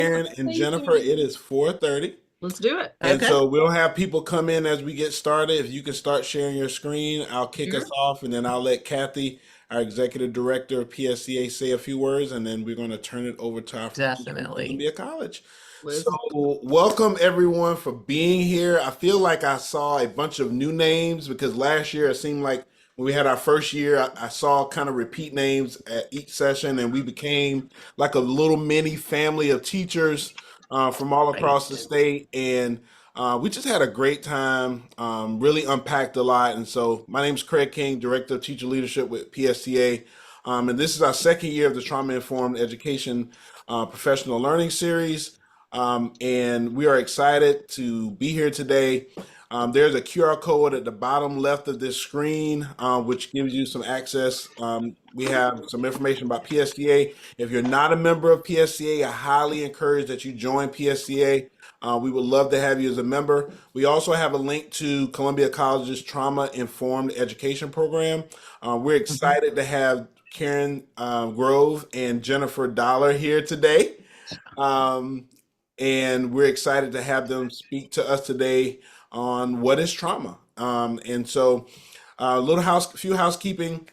Aaron and Thank Jennifer. you. It is 4:30. Let's do it. And Okay. so we'll have people come in as we get started. If you can start sharing your screen, I'll kick us Sure. off and then I'll let Kathy, our executive director of PSCA, say a few words and then we're going to turn it over to our friends from Definitely. Columbia College. So, Let's. welcome everyone for being here. I feel like I saw a bunch of new names because last year it seemed like when we had our first year, I saw kind of repeat names at each session, and we became like a little mini family of teachers from all across the Right. state. And we just had a great time, really unpacked a lot. And so, my name is Craig King, Director of Teacher Leadership with PSTA. And this is our second year of the Trauma Informed Education Professional Learning Series. And we are excited to be here today. There's a QR code at the bottom left of this screen, which gives you some access. We have some information about PSCA. If you're not a member of PSCA, I highly encourage that you join PSCA. We would love to have you as a member. We also have a link to Columbia College's Trauma Informed Education Program. We're Mhm. excited to have Karen Grove and Jennifer Dollar here today. Um, and we're excited to have them speak to us today on what is trauma. And so, few housekeeping.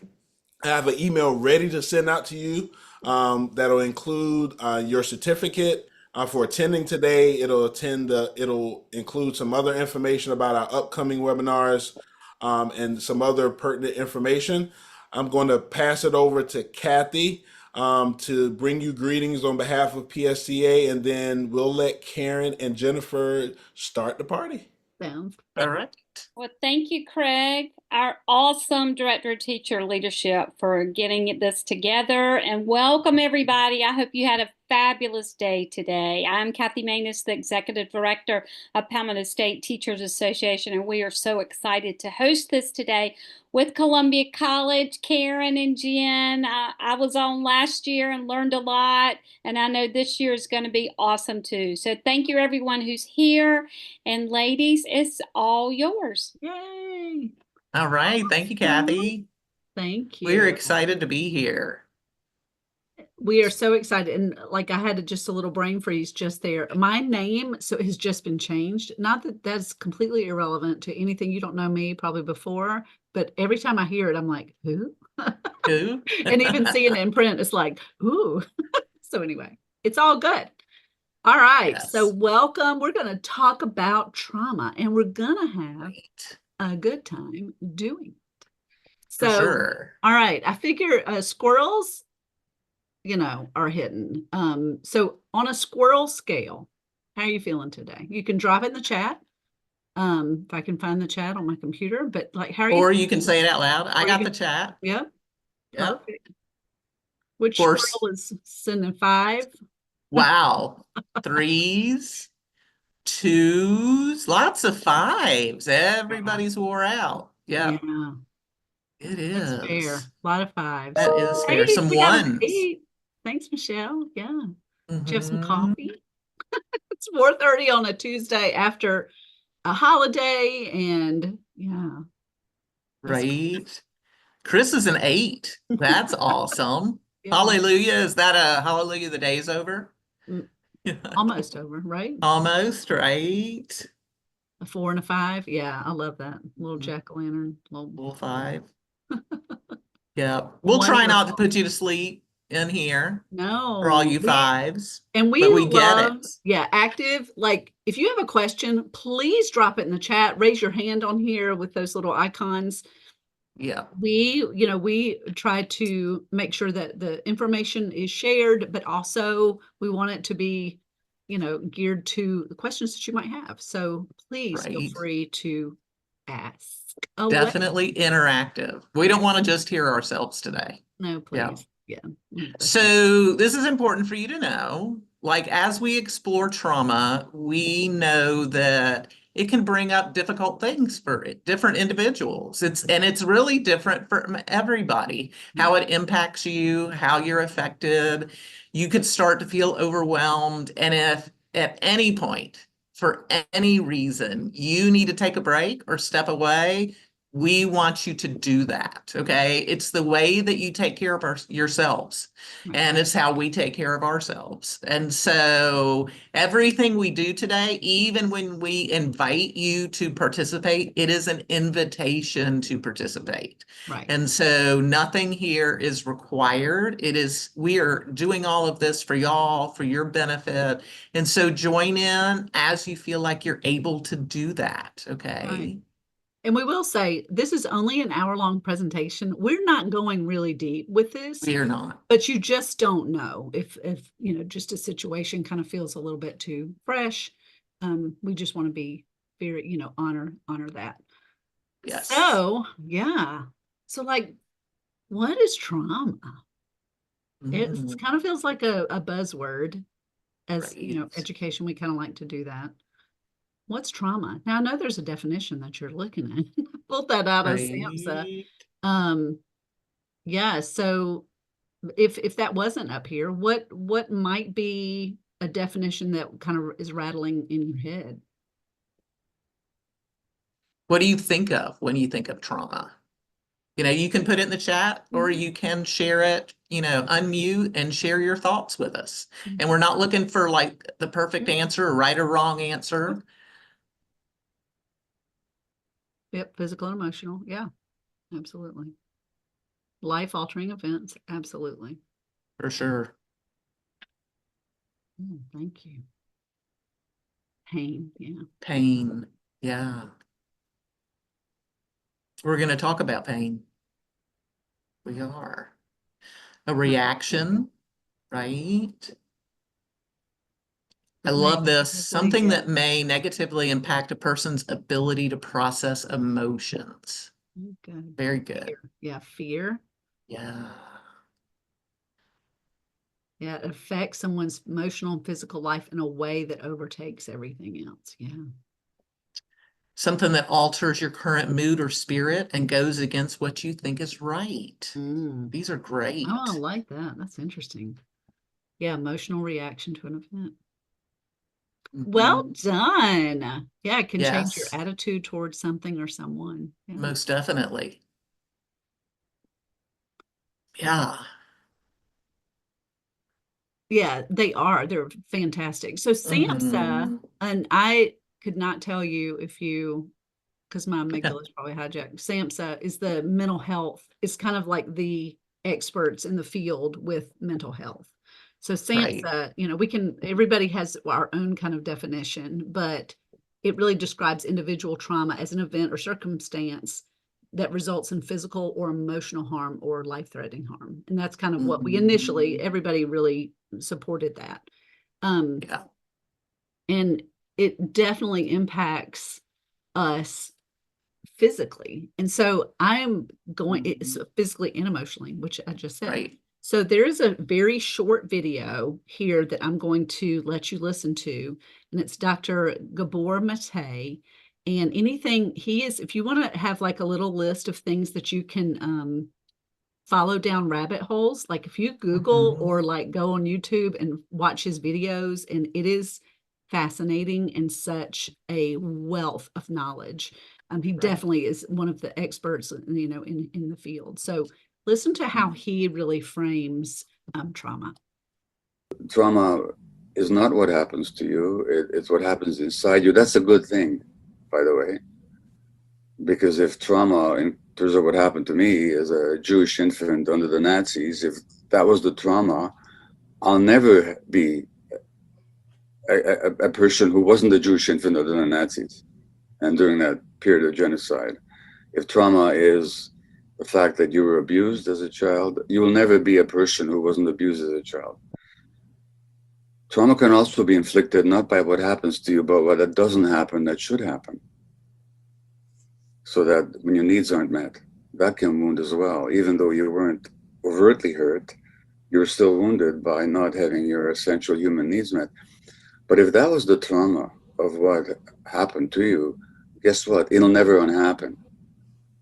I have an email ready to send out to you that'll include your certificate for attending today. It'll include some other information about our upcoming webinars and some other pertinent information. I'm going to pass it over to Kathy to bring you greetings on behalf of PSCA, and then we'll let Karen and Jennifer start the party. Sounds. All right. Well, thank you, Craig, our awesome Director of Teacher Leadership, for getting this together. And welcome, everybody. I hope you had a fabulous day today. I'm Kathy Manus, the Executive Director of Palmetto State Teachers Association, and we are so excited to host this today with Columbia College. Karen and Jen, I was on last year and learned a lot, and I know this year is going to be awesome too. So thank you, everyone who's here. And ladies, it's all yours. Yay. All right. Thank you, Awesome. Kathy. Thank We're you. excited to be here. We are so excited. And like I had just a little brain freeze just there. My name has just been changed. Not that that's completely irrelevant to anything. You don't know me probably before, but every time I hear it, I'm like, who? Who? And even seeing it in print, it's like, ooh. So anyway, it's all good. All right. So Yes. welcome. We're going to talk about trauma and we're going to have Great. a good time doing it. For So, sure. all right. I figure squirrels, are hidden. So on a squirrel scale, how are you feeling today? You can drop it in the chat. If I can find the chat on my computer, but like, how are you Or you can feeling? say it out loud. I Or you got the can, chat. yeah, Yep. perfect. Which For squirrel is sending five? wow. Threes, twos, lots of fives. Everybody's wore out. Yep. Yeah, It that's is. fair. A lot of fives. That is fair. Hey, Some we got an ones. 8. Thanks, Michelle. Yeah. Do you have some Hmm. coffee? It's 4:30 on a Tuesday after a holiday, and yeah, that's Right. Chris is an 8. That's awesome. yeah, Hallelujah. Is that a hallelujah? The day's over? mm, almost over, right? Almost, right? A 4 and a 5. Yeah, I love that little jack-o'-lantern. Little Little 5. Yeah. We'll try not to wonderful. put you to sleep in here for all No, you fives, we but we get love, it. yeah, active. Like, if you have a question, please drop it in the chat. Raise your hand on here with those little icons. Yeah. We try to make sure that the information is shared, but also we want it to be, geared to the questions that you might have. So please feel Right. free to ask. Definitely interactive. We don't want to just hear ourselves today. No, Yeah. please. Yeah. That's right. So this is important for you to know. Like as we explore trauma, we know that it can bring up difficult things for different individuals. It's really different for everybody, how it impacts you, how you're affected. You could start to feel overwhelmed. And if at any point, for any reason, you need to take a break or step away, We want you to do that, okay? It's the way that you take care of yourselves, and it's how we take care of ourselves. And so everything we do today, even when we invite you to participate, it is an invitation to participate. Right. And so nothing here is required. We are doing all of this for y'all, for your benefit. And so join in as you feel like you're able to do that, okay? Right. And we will say, this is only an hour-long presentation. We're not going really deep with this, We are not. but you just don't know if just a situation kind of feels a little bit too fresh. We just want to be very, honor that. Yes. So, yeah. So like, what is trauma? It Mm, kind of feels like a buzzword. As right. education, we kind of like to do that. What's trauma? Now I know there's a definition that you're looking at. Pulled that out of SAMHSA. Right. Yeah, so if that wasn't up here, what might be a definition that kind of is rattling in your head? What do you think of when you think of trauma? You can put it in the chat or you can share it, unmute and share your thoughts with us. And we're not looking for like the perfect answer or right or wrong answer. Yep, physical and emotional. Yeah, absolutely. Life-altering events. Absolutely. For sure. Thank you. Pain. Yeah. Pain. Yeah. We're going to talk about pain. We are. A reaction, right? I love this. Something that may negatively impact a person's ability to process emotions. Good. Very good. Fear. Yeah, fear. Yeah. Yeah, it affects someone's emotional and physical life in a way that overtakes everything else. Yeah. Something that alters your current mood or spirit and goes against what you think is right. These are great. Oh, I like that. That's interesting. Yeah, emotional reaction to an event. Well done. Yeah, it can change your Yes, attitude towards something or someone. Yeah. most definitely. Yeah. Yeah, they are. They're fantastic. So SAMHSA, and I could not tell you if you, because my amygdala is probably hijacked. SAMHSA is the mental health. It's kind of like the experts in the field with mental health. So SAMHSA, everybody has our own kind of definition, but it really describes individual trauma as an event or circumstance that results in physical or emotional harm or life-threatening harm. And that's kind of what we initially, everybody really supported that. Yeah. And it definitely impacts us physically. And so I am going it's physically and emotionally, which I just said. Right. So there is a very short video here that I'm going to let you listen to, and it's Dr. Gabor Mate. And if you want to have like a little list of things that you can follow down rabbit holes, like if you Google or like go on YouTube and watch his videos, and it is fascinating and such a wealth of knowledge. He definitely is one of the experts, in the field. So listen to how he really frames trauma. Trauma is not what happens to you. It's what happens inside you. That's a good thing, by the way. Because if trauma, in terms of what happened to me as a Jewish infant under the Nazis, if that was the trauma, I'll never be a person who wasn't a Jewish infant under the Nazis and during that period of genocide. If trauma is the fact that you were abused as a child, you will never be a person who wasn't abused as a child. Trauma can also be inflicted not by what happens to you, but what doesn't happen that should happen. So that when your needs aren't met, that can wound as well. Even though you weren't overtly hurt, you're still wounded by not having your essential human needs met. But if that was the trauma of what happened to you, guess what? It'll never unhappen.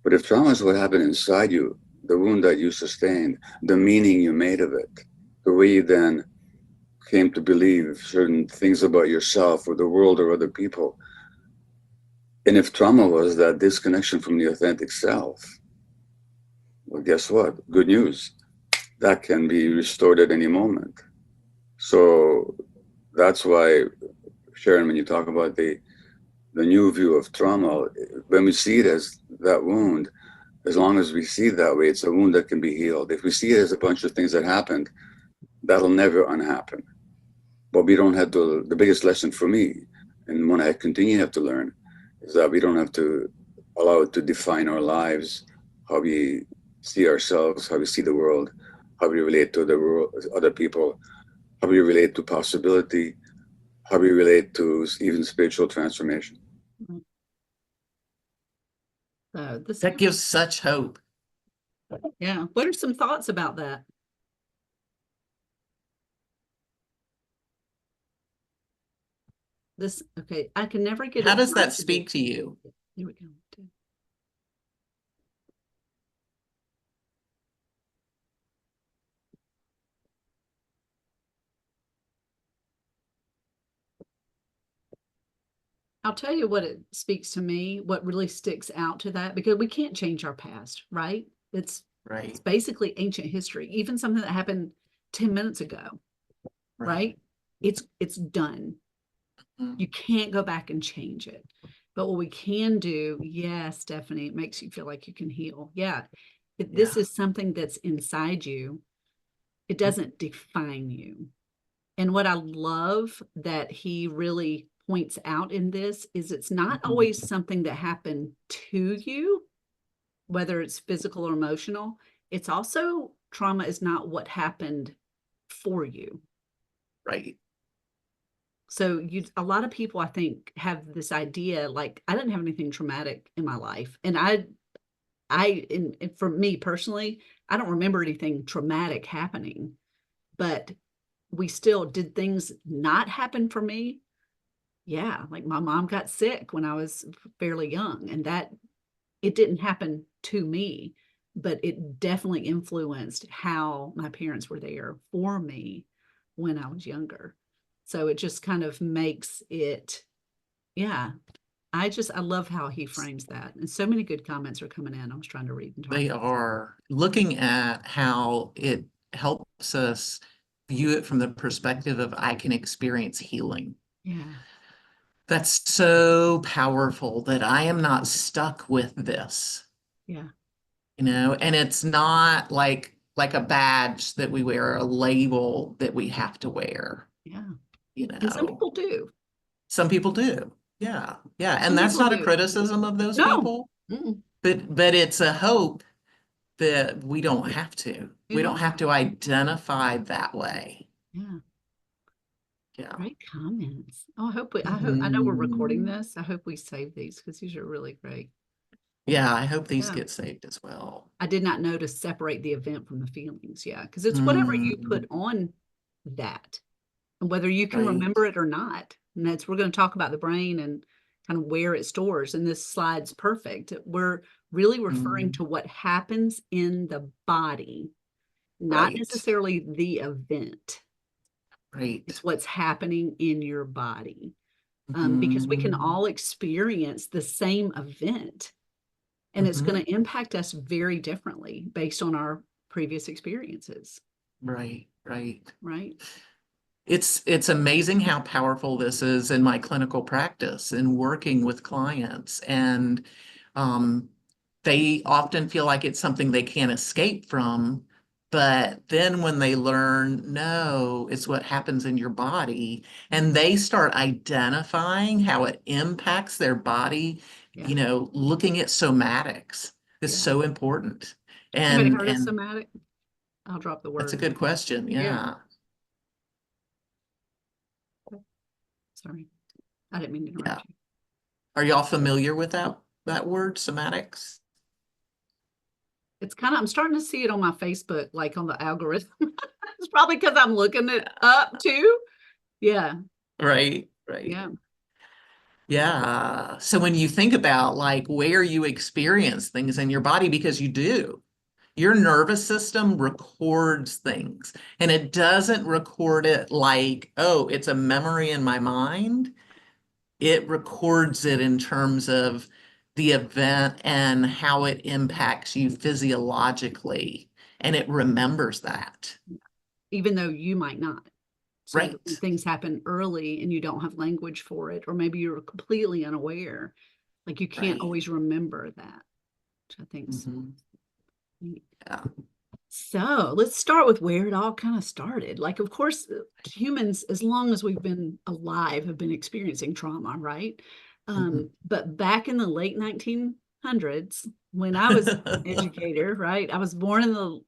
But if trauma is what happened inside you, the wound that you sustained, the meaning you made of it, the way you then came to believe certain things about yourself or the world or other people, And if trauma was that disconnection from the authentic self, well, guess what? Good news. That can be restored at any moment. So that's why, Sharon, when you talk about the new view of trauma, when we see it as that wound, as long as we see it that way, it's a wound that can be healed. If we see it as a bunch of things that happened, that'll never unhappen. But we don't have to, the biggest lesson for me, and one I continue to have to learn, is that we don't have to allow it to define our lives, how we see ourselves, how we see the world, how we relate to the world, other people, how we relate to possibility, how we relate to even spiritual transformation. So this, That gives such hope. yeah. What are some thoughts about that? This, okay, I can never get How it does right that to speak do. to you? Here we go. I'll tell you what it speaks to me, what really sticks out to that, because we can't change our past, right? It's Right, basically ancient history, even something that happened 10 minutes ago, right? It's done. Mhm. You can't go back and change it. But what we can do, yes, Stephanie, it makes you feel like you can heal. Yeah. If this Yeah. is something that's inside you, it doesn't define you. And what I love that he really points out in this is it's not Mhm. always something that happened to you, whether it's physical or emotional. It's also trauma is not what happened for you. Right. So a lot of people I think have this idea like I didn't have anything traumatic in my life, and and for me personally, I don't remember anything traumatic happening, but we still did things not happen for me. Yeah, like my mom got sick when I was fairly young, and that it didn't happen to me, but it definitely influenced how my parents were there for me when I was younger. So it just kind of makes it, yeah. I love how he frames that. And so many good comments are coming in. I was trying to read and talk. They are looking at how it helps us view it from the perspective of I can experience healing. Yeah, That's so powerful that I am not stuck with this, yeah, and it's not like a badge that we wear, a label that we have to wear, yeah. you And some know. people do. Some people do. Yeah. Yeah. And Some that's people not a do. criticism of those No. people, Mm-mm. but it's a hope that we don't have to. You We don't don't have have to identify that way. Yeah. Yeah. Great comments. Oh, I know we're recording Mhm. this. I hope we save these because these are really great. Yeah, I hope these Yeah. get saved as well. I did not know to separate the event from the feelings. Yeah. Because it's whatever you Mm, put on that, and whether you can right. remember it or not. And we're going to talk about the brain and kind of where it stores. And this slide's perfect. We're really referring Mm, to what happens in the body, not right. necessarily the event. Right. It's what's happening in your body. Because we can Mhm. all experience the same event, and it's going Mhm. to impact us very differently based on our previous experiences, Right. Right. right? It's amazing how powerful this is in my clinical practice and working with clients. And um, they often feel like it's something they can't escape from. But then when they learn, no, it's what happens in your body, and they start identifying how it impacts their body, Yeah, looking at somatics is yeah. so important. Anybody And heard of and somatic? I'll drop the that's a word. good question. Yeah, Yeah. sorry, I didn't mean to Yeah. interrupt you. Are y'all familiar with that word, somatics? It's kind of, I'm starting to see it on my Facebook, like on the algorithm. It's probably because I'm looking it up too. Yeah, Right, right. yeah, Yeah. So when you think about like where you experience things in your body, because you do, your nervous system records things, and it doesn't record it like, oh, it's a memory in my mind. it records it in terms of the event and how it impacts you physiologically, and it remembers that. even though you might not. So Right. when things happen early and you don't have language for it, or maybe you're completely unaware, like you can't Right. always remember that, which I think is Mhm. neat. Yeah. So let's start with where it all kind of started. Like, of course, humans, as long as we've been alive, have been experiencing trauma, right? Mhm. But back in the late 1900s, when I was an educator, right? I was born in the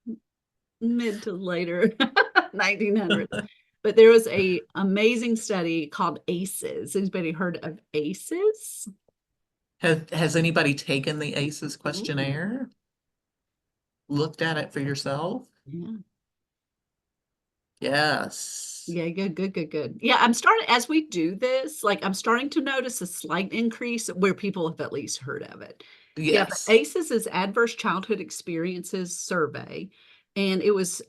mid to later 1900s. But there was a amazing study called ACES. Anybody heard of ACES? Has anybody taken the ACEs Ooh, questionnaire? Looked at it for yourself? yeah. Yes. Yeah, good. Yeah, I'm starting as we do this, like I'm starting to notice a slight increase where people have at least heard of it. Yeah, but Yes. ACES is Adverse Childhood Experiences Survey, and it was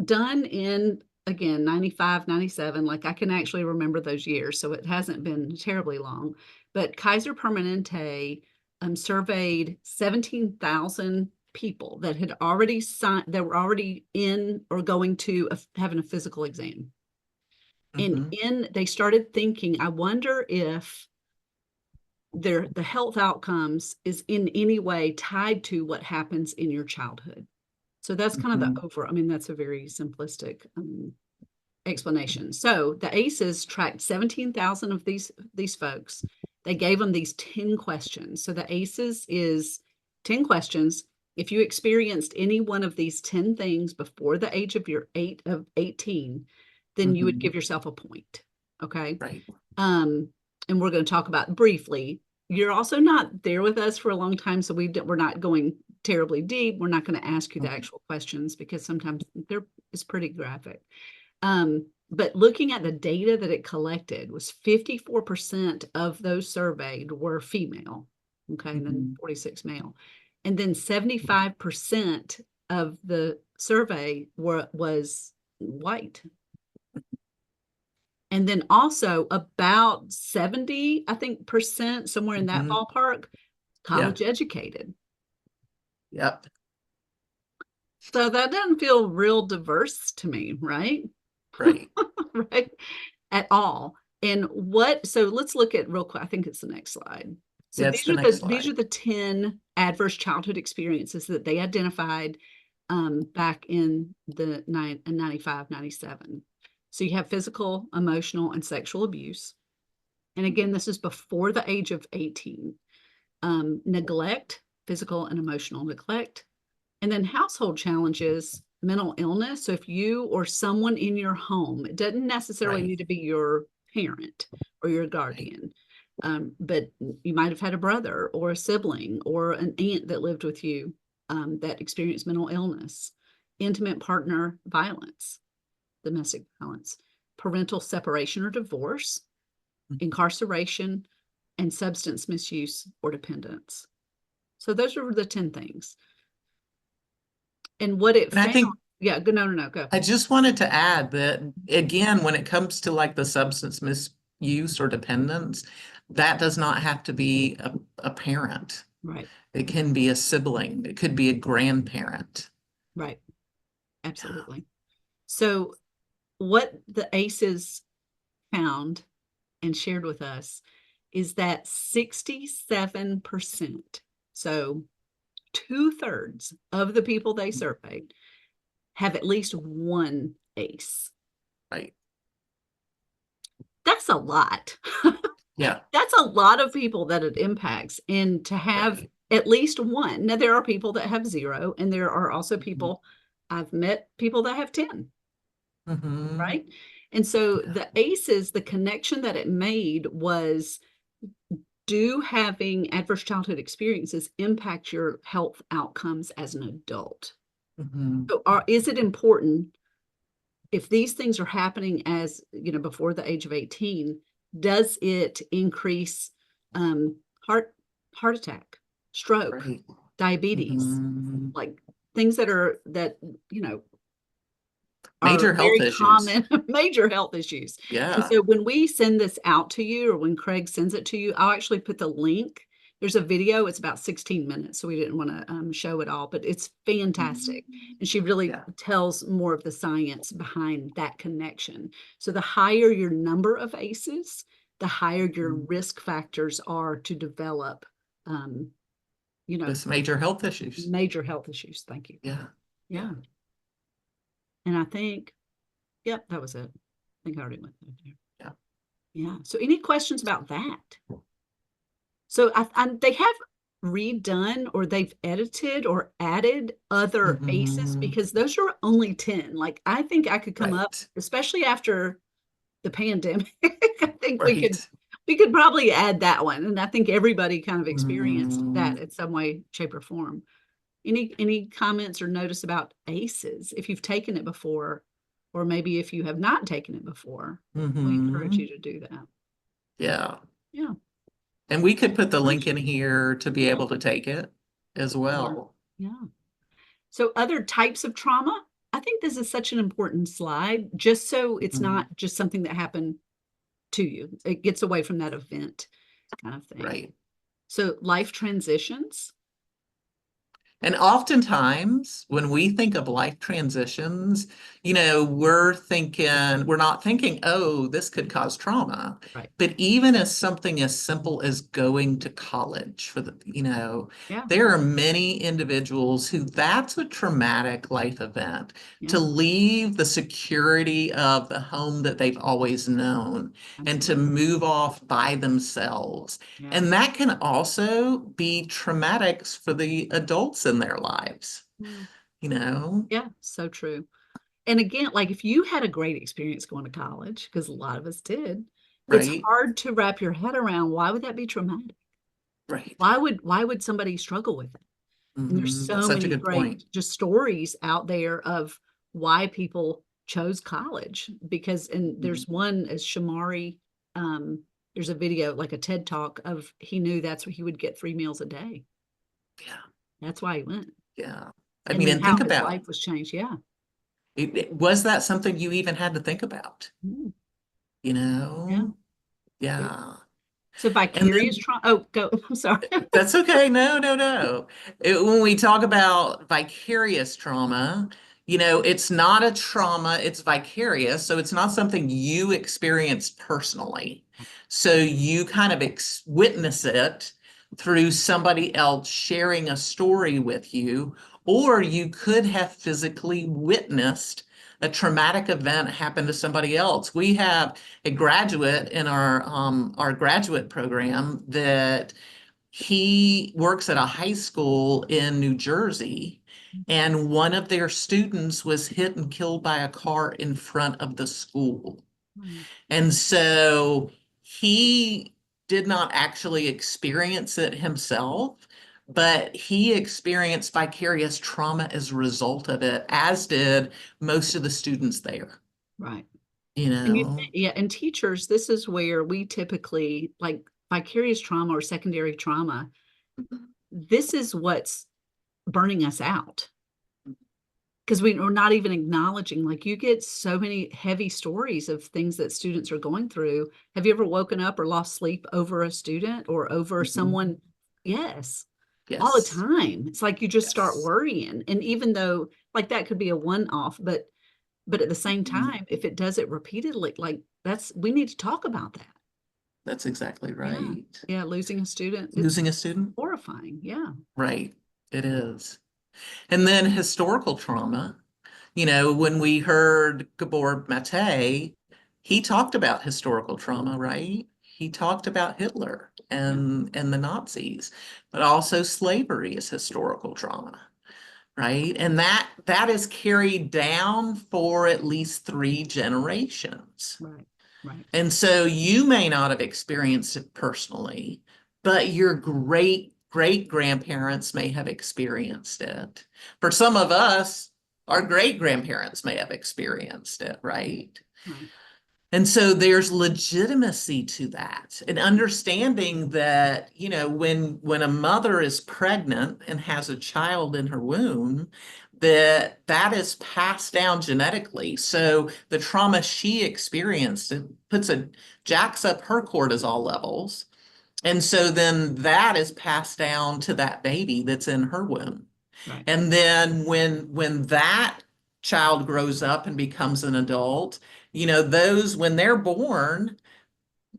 done in again 95, 97. Like I can actually remember those years, so it hasn't been terribly long. But Kaiser Permanente surveyed 17,000 people that had already signed, that were already in or going to having a physical exam. And Mhm. they started thinking, I wonder if the health outcomes is in any way tied to what happens in your childhood. So that's kind of the Mhm. over, I mean, that's a very simplistic explanation. So the ACEs tracked 17,000 of these folks. They gave them these 10 questions. So the ACEs is 10 questions. If you experienced any one of these 10 things before the age of 18, then you would give Mhm. yourself a point. Okay. Right. And we're going to talk about briefly. You're also not there with us for a long time, so we're not going terribly deep. We're not going to ask you the Mhm. actual questions because sometimes it's pretty graphic. But looking at the data that it collected was 54% of those surveyed were female. Okay, and then Mhm. 46 male. And then 75% of the survey was white. And then also about 70, I think, percent, somewhere in that Mhm. ballpark, Yeah. college educated. Yep. So that doesn't feel real diverse to me, right? Right. Right? At all. And so let's look at real quick. I think it's the next slide. So Yeah, it's the next these slide. are the 10 adverse childhood experiences that they identified back in the 95, 97. So you have physical, emotional, and sexual abuse. And again, this is before the age of 18. Neglect, physical and emotional neglect, and then household challenges, mental illness. So if you or someone in your home, it doesn't necessarily Right. need to be your parent or your Right. guardian, but you might have had a brother or a sibling or an aunt that lived with you that experienced mental illness, intimate partner violence, domestic violence, parental separation or divorce, incarceration, and substance misuse or dependence. So those are the 10 things. And what it And I found, think yeah, no, go. I just wanted to add that again, when it comes to like the substance misuse or dependence, that does not have to be a parent. Right, It can be a sibling. It could be a grandparent. right, absolutely. So what the ACEs found and shared with us is that 67%, so 2/3 of the people they surveyed have at least one ACE. Right. That's a lot. Yeah. That's a lot of people that it impacts. And to have Right. at least one, now there are people that have zero, and there are also people, I've met people that have 10, Mm-hmm. right? And so Yeah. the ACEs, the connection that it made was, do having adverse childhood experiences impact your health outcomes as an adult? Mm-hmm. So is it important if these things are happening as, before the age of 18, does it increase um, heart attack, stroke, Right. diabetes, Mm-hmm. like things that, you know, Major are health very issues. common major health issues. And Yeah. so when we send this out to you, or when Craig sends it to you, I'll actually put the link. There's a video, it's about 16 minutes, so we didn't want to show it all, but it's fantastic. And she really Yeah. tells more of the science behind that connection. So the higher your number of ACEs, the higher your risk factors are to develop, you know, This major health issues. major health issues. Thank you. Yeah. Yeah. And I think, yep, that was it. I think I already went through there. Yeah. Yeah. So any questions about that? So they have redone, or they've edited or added other ACEs, Mhm. because those are only 10. Like, I think I could come up, Right. especially after the pandemic. I think Right. we could probably add that one. And I think everybody kind of experienced that Mm. in some way, shape, or form. Any comments or notice about ACEs if you've taken it before, or maybe if you have not taken it before? We encourage you Mhm. to do that. Yeah. Yeah. And we could put the link in here to be able to take it as well. Yeah. So other types of trauma, I think this is such an important slide, just so it's Mhm. not just something that happened to you. It gets away from that event kind of thing. Right. So life transitions. And oftentimes when we think of life transitions, we're not thinking, oh, this could cause trauma. Right. But even as something as simple as going to college Yeah. there are many individuals who that's a traumatic life event. Yeah. To leave the security of the home that they've always known and to move off by themselves. Yeah. And that can also be traumatic for the adults in their lives, Yeah, so true. And again, like, if you had a great experience going to college, because a lot of us did, it's right? hard to wrap your head around, why would that be traumatic? Right. Why would somebody struggle with it? And there's Mhm. That's so such a many good great point. just stories out there of why people chose college, because, and there's one as Shamari, there's a video, like a TED talk of, he knew that's where he would get 3 meals a day. Yeah. That's why he went. Yeah. And then And how think his about life was changed. Yeah. was that something you even had to think about? Mm, You yeah. know? Yeah. So And vicarious then trauma. Oh, go. I'm sorry. that's okay. No, no, no. When we talk about vicarious trauma, it's not a trauma, it's vicarious. So it's not something you experience personally. So you kind of witness it through somebody else sharing a story with you, or you could have physically witnessed a traumatic event happen to somebody else. We have a graduate in our graduate program that he works at a high school in New Jersey, and one of their students was hit and killed by a car in front of the school. And so he did not actually experience it himself, but he experienced vicarious trauma as a result of it, as did most of the students there. Right. You And know, yeah, and teachers, this is where we typically, like, vicarious trauma or secondary trauma, this is what's burning us out. Because we're not even acknowledging, like, you get so many heavy stories of things that students are going through. Have you ever woken up or lost sleep over a student or over someone? Yes. All the yes, time. It's like you just start yes. worrying. And even though, like, that could be a one-off, but at the same time, if it does it repeatedly, like, we need to talk about that. That's exactly Yeah. right. Yeah, losing a student, it's Losing a student? horrifying. Yeah. Right, it is. And then historical trauma, when we heard Gabor Mate, he talked about historical trauma, right? He talked about Hitler and the Nazis, but also slavery is historical trauma, right? And that is carried down for at least 3 generations. Right. Right. And so you may not have experienced it personally, but your great great grandparents may have experienced it. For some of us, our great grandparents may have experienced it, right? Right. And so there's legitimacy to that, and understanding that, when a mother is pregnant and has a child in her womb, that is passed down genetically. So the trauma she experienced, it jacks up her cortisol levels. And so then that is passed down to that baby that's in her womb. Right. And then when that child grows up and becomes an adult, when they're born,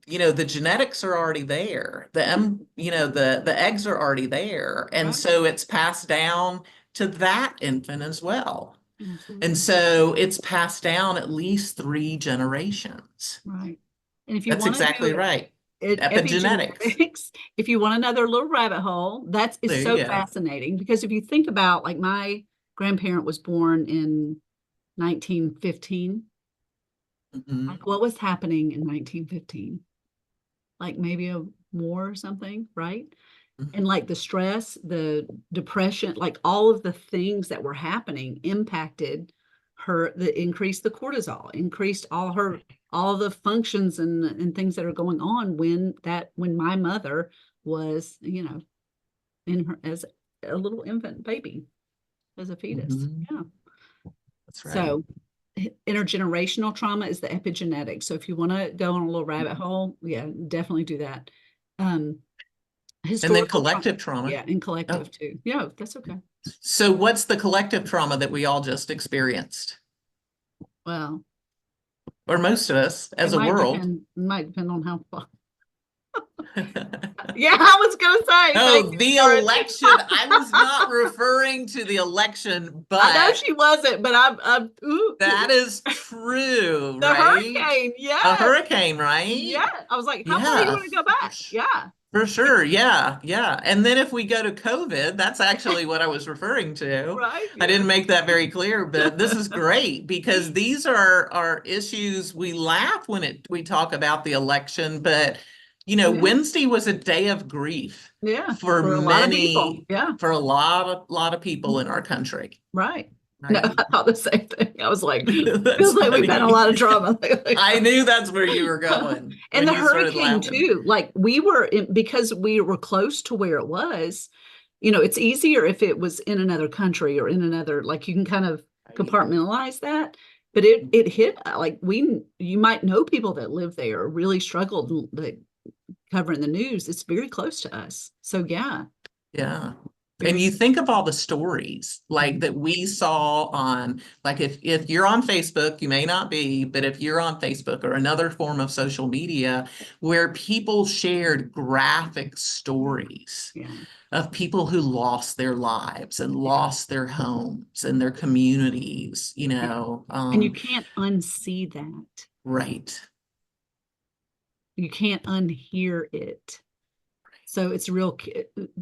the genetics are already there. The eggs are already there. And Right. so it's passed down to that infant as well. Absolutely. And so it's passed down at least 3 generations. Right. And if you That's want to exactly do right. epigenetics, if you want another little rabbit hole, is There so you go. fascinating, because if you think about, like, my grandparent was born in 1915. Mhm. Like, what was happening in 1915? Like maybe a war or something, right? Mhm. And like the stress, the depression, like all of the things that were happening impacted her, increased the cortisol, increased all the functions and things that are going on when my mother was, in her as a little infant baby, as a fetus. Mhm. Yeah. That's right. So intergenerational trauma is the epigenetics. So if you want to go on a little rabbit hole, yeah, definitely do that. And then Historical collective trauma. yeah, and collective Oh. too. Yeah, that's okay. So what's the collective trauma that we all just experienced? Well, Or most of us as it a world? might depend on how far. Yeah, I was gonna say. Oh, thank you, the Dorothy. election. I was not referring to the election, I know but she wasn't, but ooh, that is true, the right? hurricane. A Yeah. hurricane, right? Yeah. I was like, how far do you Yeah, want to go back? Yeah. for sure. Yeah, yeah. And then if we go to COVID, that's actually what I was referring to. Right. I didn't make that very clear, but this is great because these are issues we laugh when we talk about the election, but Yeah. Wednesday was a day of grief Yeah. for a lot of people. Yeah. for a lot of people in our country. Right. No, Right? I thought the same thing. I was like, That's feels like we've had a funny. lot of trauma. I knew that's where you were going And when the you started hurricane laughing. too. Like because we were close to where it was, it's easier if it was in another country or in another, like you can kind of compartmentalize that. But it hit, like you might know people that live there really struggled, like covering the news. It's very close to us. So yeah. Yeah. Very And you think of all the stories like that we saw on, like if you're on Facebook, you may not be, but if you're on Facebook or another form of social media where people shared graphic stories Yeah. of people who lost their lives and lost their homes and their communities, And you can't unsee that. right. You can't unhear it. So it's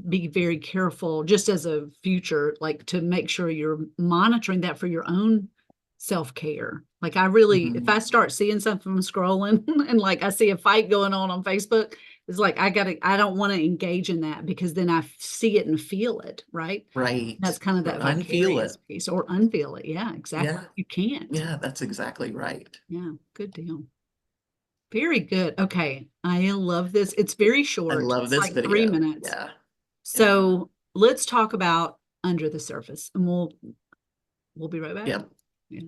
be very careful, just as a future, like to make sure you're monitoring that for your own self-care. Like I really, if I start seeing something from scrolling and like I see a fight going on Facebook, it's like, I don't want to engage in that, because then I see it and feel it. Right. Right. That's kind of Or that unfeel vicarious it. piece, or unfeel it. Yeah, exactly. Yeah. You can't. Yeah, that's exactly right. Yeah. Good deal. Very good. Okay. I love this. It's very I short. love It's this like video. 3 minutes. Yeah. So let's talk about under the surface, and we'll be right back. Yep. Yeah.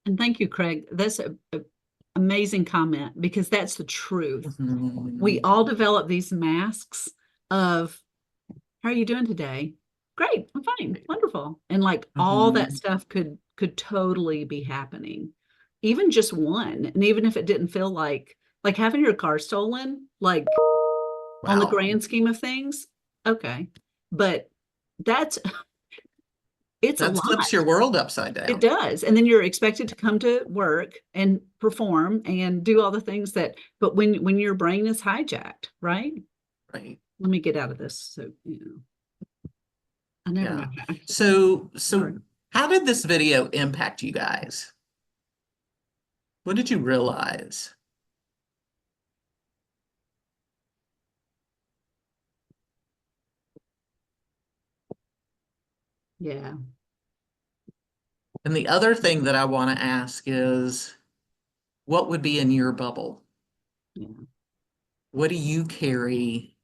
And thank you, Craig. That's a amazing comment because that's the truth. We Mhm. all develop these masks of, how are you doing today? Great, I'm fine, wonderful. And like all that Mhm. stuff could totally be happening. Even just one. And even if it didn't feel like having your car stolen, like on the Wow. grand scheme of things, okay. But that's it's a That lot. flips your world upside It down. does. And then you're expected to come to work and perform and do all the things that, but when your brain is hijacked, right? Right. Let me get out of this. So, I never know. Yeah. So Sorry. how did this video impact you guys? What did you realize? Yeah. And the other thing that I want to ask is, what would be in your bubble? Yeah. What do you carry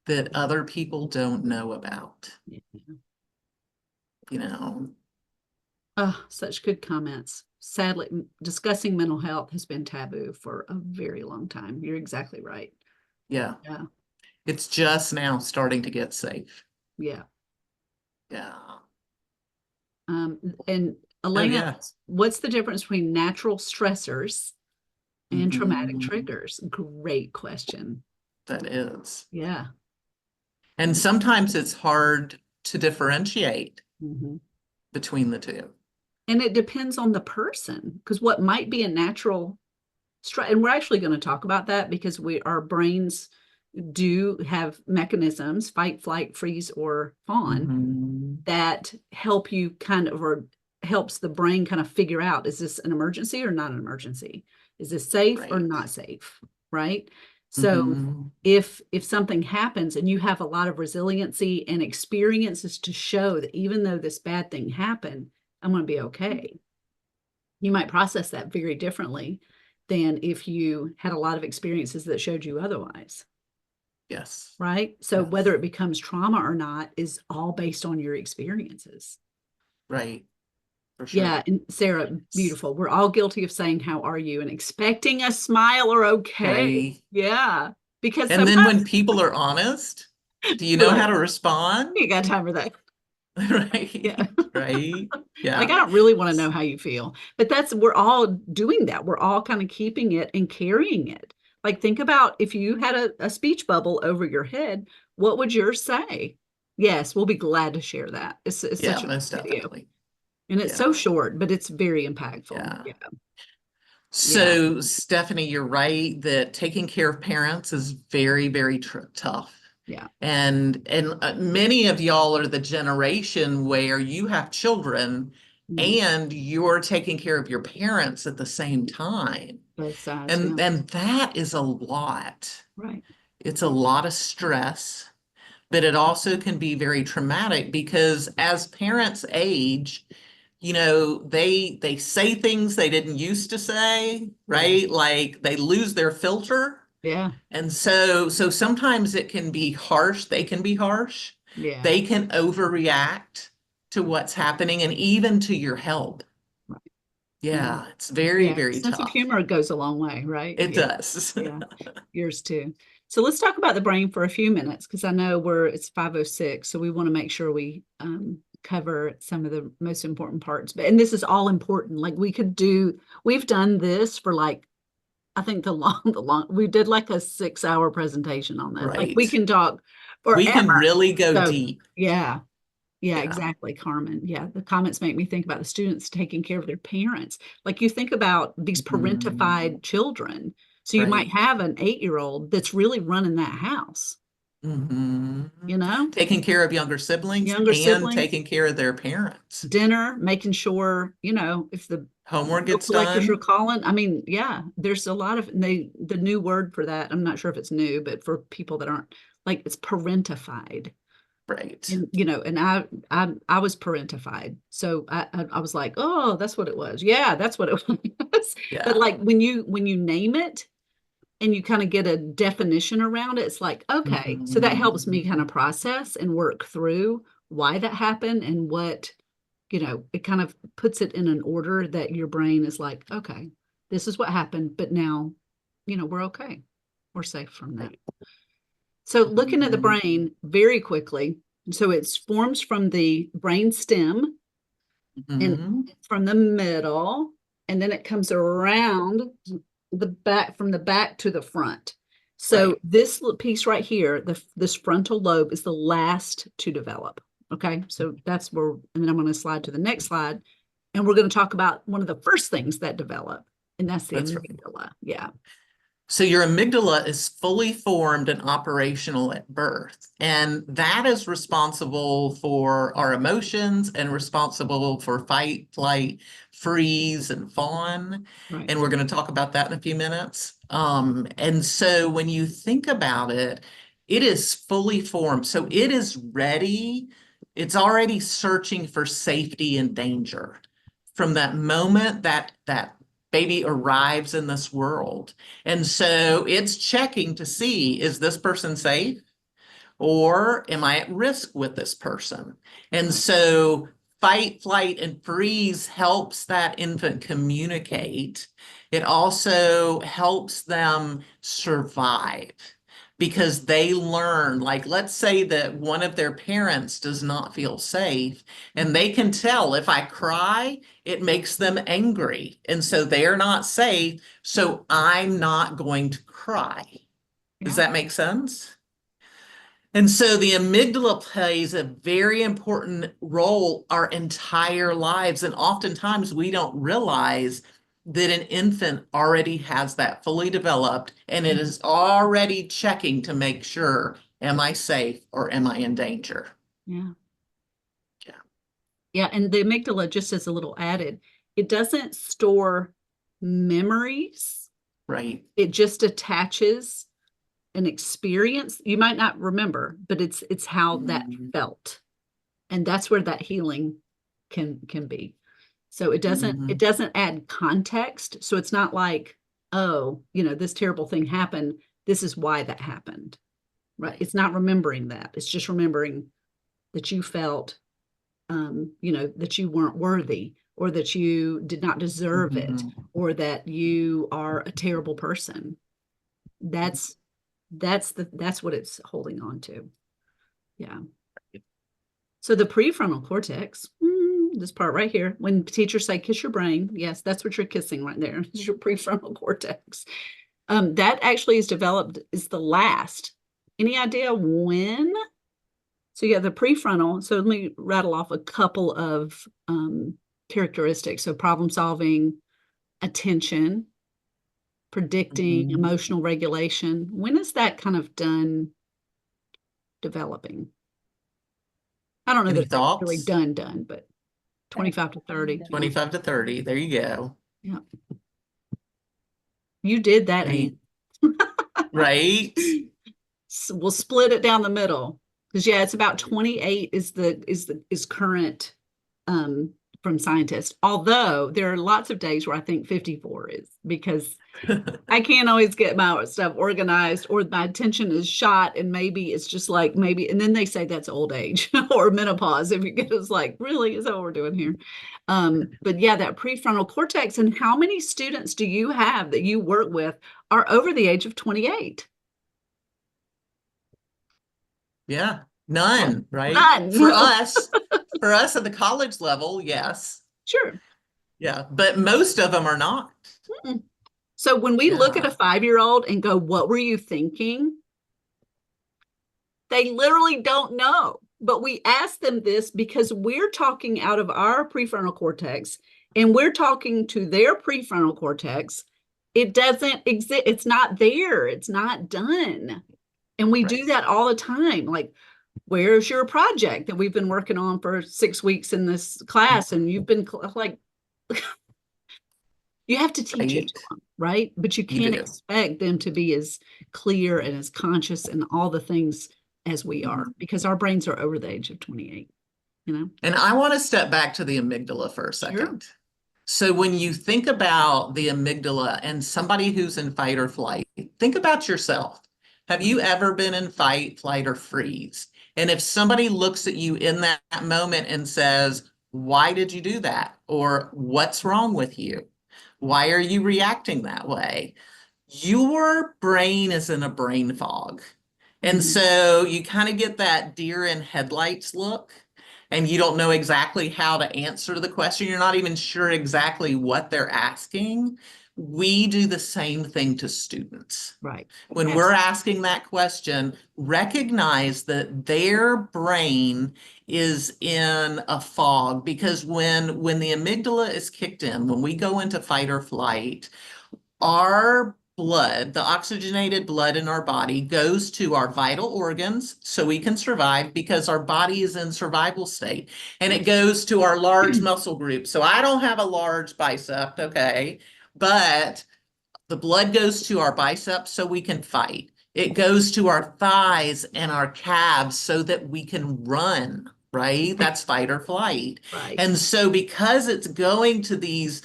that other people don't know about? Yeah. You know, Oh, such good comments. Sadly, discussing mental health has been taboo for a very long time. You're exactly right. yeah, Yeah. it's just now starting to get safe. Yeah. Yeah. And Oh, Elena, yeah. what's the difference between natural stressors and traumatic Mhm. triggers? Great question. That is. Yeah. And sometimes it's hard to differentiate Mhm. between the two. And it depends on the person, because what might be a natural stress, and we're actually going to talk about that because our brains do have mechanisms, fight, flight, freeze, or fawn, Mhm. that help you kind of, or helps the brain kind of figure out, is this an emergency or not an emergency? Is this safe or Right. not safe? Right. So Mhm. if something happens and you have a lot of resiliency and experiences to show that even though this bad thing happened, I'm going to be okay, you might process that very differently than if you had a lot of experiences that showed you otherwise. Yes. Right. So Yes. whether it becomes trauma or not is all based on your experiences. Right. For sure. Yeah. And Sarah, beautiful. We're all guilty of saying, how are you? And expecting a smile or okay. Right. Yeah. Because And then when sometimes, people are honest, do you we're know like, how to respond? you ain't got time for that. Yeah. Right. Right. Like, Yeah. I don't really want to know how you feel, but we're all doing that. We're all kind of keeping it and carrying it. Like, think about if you had a speech bubble over your head, what would yours say? Yes, we'll be glad to share that. It's Yeah, such a most good video. definitely. And it's so Yeah. short, but it's very impactful. Yeah. Yeah. Yeah. So, Stephanie, you're right that taking care of parents is very, very tough. Yeah. And many of y'all are the generation where you have children Mhm. and you're taking care of your parents at the same time. Both sides. Yeah. And that is a lot. Right. It's a lot of stress, but it also can be very traumatic because as parents age, they say things they didn't used to say, Yeah. right? Like they lose their filter. Yeah. And so sometimes it can be harsh. They can be harsh. Yeah. They can overreact to what's happening and even to your health. Right. Yeah, it's very, Yeah. very Sense of tough. humor goes a long way, right? It Yeah. does. Yeah. Yours too. So let's talk about the brain for a few minutes because I know it's 5:06, so we want to make sure we cover some of the most important parts. And this is all important. Like we've done this for like, I think we did like a 6-hour presentation on this. Like we Right. can talk We can forever. really go So deep. yeah. Yeah, Yeah. exactly, Carmen. Yeah, the comments make me think about the students taking care of their parents. Like you think about these parentified children. So you might Right. have an 8-year-old that's really running that house, Mhm. you know, Taking care of younger siblings younger and siblings, taking care of their parents. dinner, making sure, if the Homework bill gets collectors are done. calling. I mean, yeah, there's a lot of the new word for that. I'm not sure if it's new, but for people that aren't, like, it's parentified. Right. And and I was parentified, so I was like, oh, that's what it was. Yeah, that's what it was. But Yeah. like when you name it and you kind of get a definition around it, it's like, okay, so that helps me kind of Mhm. process and work through why that happened and what it kind of puts it in an order that your brain is like, okay, this is what happened, but now, we're okay. We're safe from that. So looking at the brain very quickly, so it forms from the brain stem and from the middle, and then it comes around the back, from the back to the front. So this piece right here, this frontal lobe is the last to develop. Okay, so that's where, and then I'm going to slide to the next slide, and we're going to talk about one of the first things that develop, and that's the amygdala. Yeah. So your amygdala is fully formed and operational at birth, and that is responsible for our emotions and responsible for fight, flight, freeze, and fawn. Right. And we're going to talk about that in a few minutes. And so when you think about it, it is fully formed. So it is ready. It's already searching for safety and danger from that moment that baby arrives in this world. And so it's checking to see, is this person safe? Or am I at risk with this person? And so fight, flight, and freeze helps that infant communicate. It also helps them survive because they learn, like, let's say that one of their parents does not feel safe, and they can tell if I cry, it makes them angry. And so they're not safe. So I'm not going to cry. Does that make sense? And so the amygdala plays a very important role our entire lives. And oftentimes we don't realize that an infant already has that fully developed, and it is already checking to make sure, am I safe or am I in danger? Yeah. Yeah. Yeah. And the amygdala, just as a little added, it doesn't store memories. Right. It just attaches an experience you might not remember, but it's how that felt. And that's where that healing can be. So it doesn't add context. So it's not like, oh, this terrible thing happened. This is why that happened. Right. It's not remembering that. It's just remembering that you felt, that you weren't worthy, or that you did not deserve it, or that you are a terrible person. That's what it's holding on to. Yeah. So the prefrontal cortex, this part right here, when teachers say kiss your brain, yes, that's what you're kissing right there. It's your prefrontal cortex. That actually is developed, is the last. Any idea when? So you have the prefrontal. So let me rattle off a couple of characteristics. So problem solving, attention, predicting, emotional regulation. When is that kind of done developing? I don't know Any that it's really thoughts? done, but 25 to 30. 25 to 30. There you go. Yeah. You did that, Anne. Right? So we'll split it down the middle, because it's about 28 is current from scientists. Although there are lots of days where I think 54 is, because I can't always get my stuff organized, or my attention is shot, and maybe it's just like, and then they say that's old age or menopause. If you get, it's like, really, is that what we're doing here? But yeah, that prefrontal cortex. And how many students do you have that you work with are over the age of 28? Yeah, none, right? None. For us at the college level, yes. Sure. Yeah, but most of them are not. So when we look at a 5-year-old and go, what were you thinking? They literally don't know. But we ask them this because we're talking out of our prefrontal cortex, and we're talking to their prefrontal cortex. It doesn't exist. It's not there. It's not done. And we do that all the time. Like, where's your project that we've been working on for 6 weeks in this class? And you've been like, you have to teach it to them, right? But you can't expect them to be as clear and as conscious and all the things as we are, because our brains are over the age of 28, And I want to step back to the amygdala for a second. Sure. So when you think about the amygdala and somebody who's in fight or flight, think about yourself. Have you ever been in fight, flight, or freeze? And if somebody looks at you in that moment and says, Why did you do that? Or what's wrong with you? Why are you reacting that way? Your brain is in a brain fog. And Mhm. so you kind of get that deer in headlights look, and you don't know exactly how to answer the question. You're not even sure exactly what they're asking. We do the same thing to students. Right. When we're asking that question, recognize that their brain is in a fog, because when the amygdala is kicked in, when we go into fight or flight, our blood, the oxygenated blood in our body, goes to our vital organs so we can survive, because our body is in survival state. And it goes to our large muscle group. So I don't have a large bicep, okay, but the blood goes to our biceps so we can fight. It goes to our thighs and our calves so that we can run, right? That's fight or flight. Right. And so because it's going to these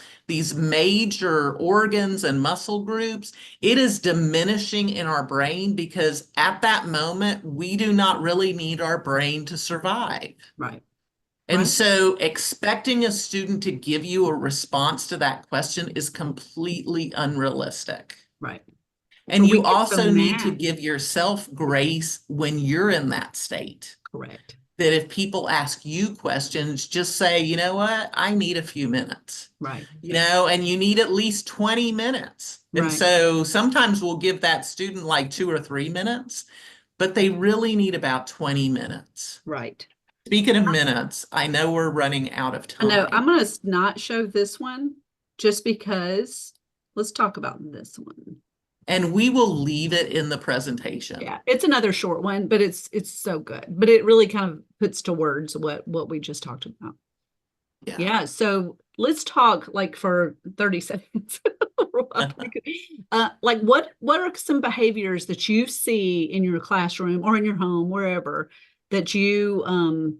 major organs and muscle groups, it is diminishing in our brain, because at that moment, we do not really need our brain to survive. Right. And Right. so expecting a student to give you a response to that question is completely unrealistic. Right. And But we you get so also need to mad. give yourself grace when you're in that state. Correct. That if people ask you questions, just say, you know what, I need a few minutes. Right. You know, and you need at least 20 minutes. And Right. so sometimes we'll give that student like 2 or 3 minutes, but they really need about 20 minutes. Right. Speaking of minutes, I know we're running out of I know. time. I'm going to not show this one just because. Let's talk about this one. And we will leave it in the presentation. Yeah, it's another short one, but it's so good. But it really kind of puts to words what we just talked about. Yeah. So let's talk like for 30 seconds. Like what are some behaviors that you see in your classroom or in your home, wherever, that you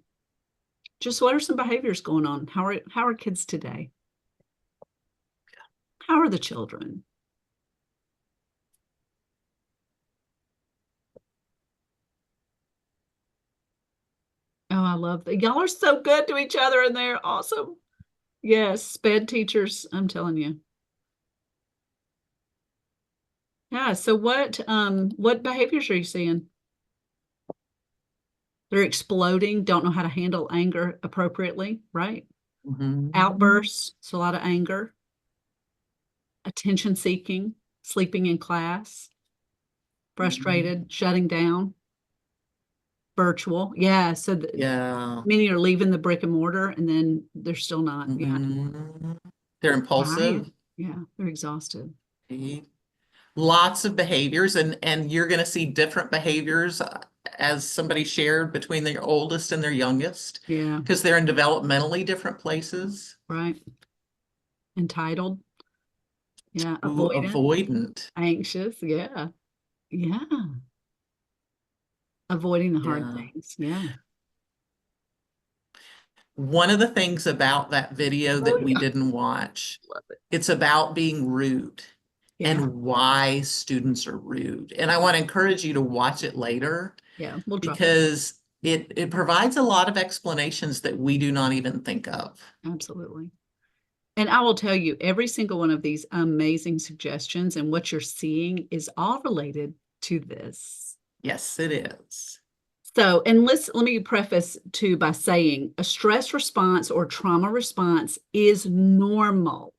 just what are some behaviors going on? How are kids today? How are the children? Oh, I love that. Y'all are so good to each other and they're awesome. Yes, sped teachers, I'm telling you. Yeah, so what behaviors are you seeing? They're exploding, don't know how to handle anger appropriately, right? Mhm. Outbursts, it's a lot of anger. Attention seeking, sleeping in class, frustrated, shutting down, virtual. Yeah, so Yeah. many are leaving the brick and mortar and then they're still not. Yeah. Mhm. They're Tired. impulsive. Yeah, they're exhausted. Lots of behaviors, and you're going to see different behaviors as somebody shared between their oldest and their youngest, Yeah, because they're in developmentally different places. right. Entitled. Yeah, Ooh, avoidant, avoidant. anxious. Yeah. Yeah. Avoiding the hard Yeah. things. Yeah. One of the things about that video that Oh, we yeah. didn't watch, Love it. it's about being rude Yeah. and why students are rude. And I want to encourage you to watch it later, Yeah. We'll drop it. because it provides a lot of explanations that we do not even think of. Absolutely. And I will tell you, every single one of these amazing suggestions and what you're seeing is all related to this. Yes, it is. So, and let me preface too by saying a stress response or trauma response is normal.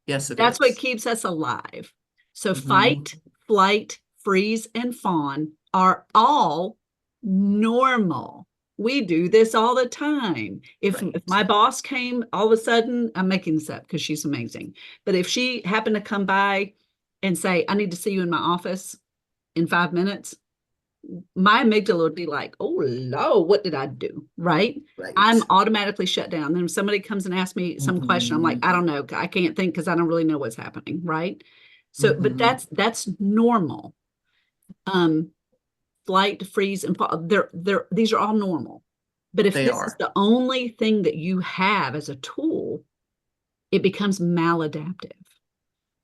Yes, it That's what is. keeps us alive. So Mhm. fight, flight, freeze, and fawn are all normal. We do this all the time. If Right. my boss came all of a sudden, I'm making this up because she's amazing. But if she happened to come by and say, I need to see you in my office in 5 minutes, my amygdala would be like, oh, no, what did I do? Right? Right. I'm automatically shut down. Then if somebody comes and asks me some question, I'm like, I don't know. I can't think because I don't really know what's happening. Right. So, but Mhm. that's normal. Flight, freeze, and fall, these are all normal. But if They this is are. the only thing that you have as a tool, it becomes maladaptive.